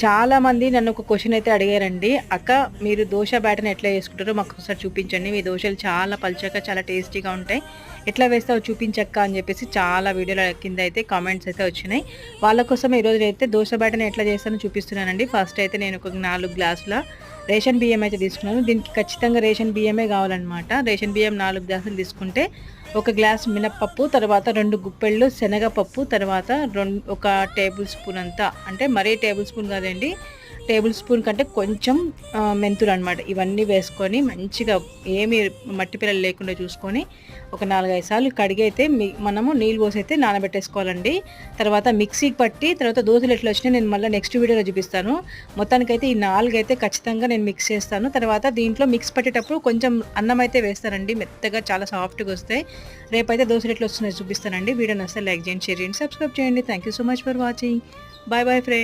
చాలామంది నన్ను ఒక క్వశ్చన్ అయితే అడిగారండి. అక్క, మీరు దోస బ్యాటర్‌ని ఎట్లా చేసుకుంటారో మాకు ఒకసారి చూపించండి. మీ దోసలు చాలా పల్చగా, చాలా టేస్టీగా ఉంటాయి. ఎట్లా వేస్తావో చూపించక్క అని చెప్పేసి చాలా వీడియోల కింద అయితే కామెంట్స్ అయితే వచ్చినాయి. వాళ్ళ కోసం ఈరోజు అయితే దోస బ్యాటర్‌ని ఎట్లా చేస్తానో చూపిస్తున్నానండి. ఫస్ట్ అయితే నేను ఒక 4 గ్లాసుల రేషన్ బియ్యం అయితే తీసుకున్నాను. దీనికి ఖచ్చితంగా రేషన్ బియ్యమే కావాలన్నమాట. రేషన్ బియ్యం 4 గ్లాసులు తీసుకుంటే ఒక గ్లాస్ మినప్పప్పు, తర్వాత 2 గుప్పెళ్ళు శనగపప్పు, తర్వాత ఒక టేబుల్ స్పూన్ అంతా, అంటే మరీ టేబుల్ స్పూన్ కాదండి, టేబుల్ స్పూన్ కంటే కొంచెం మెంతులు అనమాట. ఇవన్నీ వేసుకొని మంచిగా ఏమి మట్టి పిల్లలు లేకుండా చూసుకొని ఒక 4-5 సార్లు కడిగి అయితే మనము నీళ్ళు పోసి అయితే నానబెట్టేసుకోవాలండి. తర్వాత మిక్సీకి పట్టి తర్వాత దోశలు ఎట్లా వచ్చినాయి నేను మళ్ళీ నెక్స్ట్ వీడియోలో చూపిస్తాను. మొత్తానికైతే ఈ 4 అయితే ఖచ్చితంగా నేను మిక్స్ చేస్తాను. తర్వాత దీంట్లో మిక్స్ పట్టేటప్పుడు కొంచెం అన్నం అయితే వేస్తానండి, మెత్తగా చాలా సాఫ్ట్గా వస్తాయి. రేపైతే దోశలు ఎట్లా వస్తున్నాయో చూపిస్తానండి. వీడియో నచ్చితే లైక్ చేయండి, షేర్ చేయండి, సబ్స్క్రైబ్ చేయండి. Thank you so much for watching. Bye bye friends.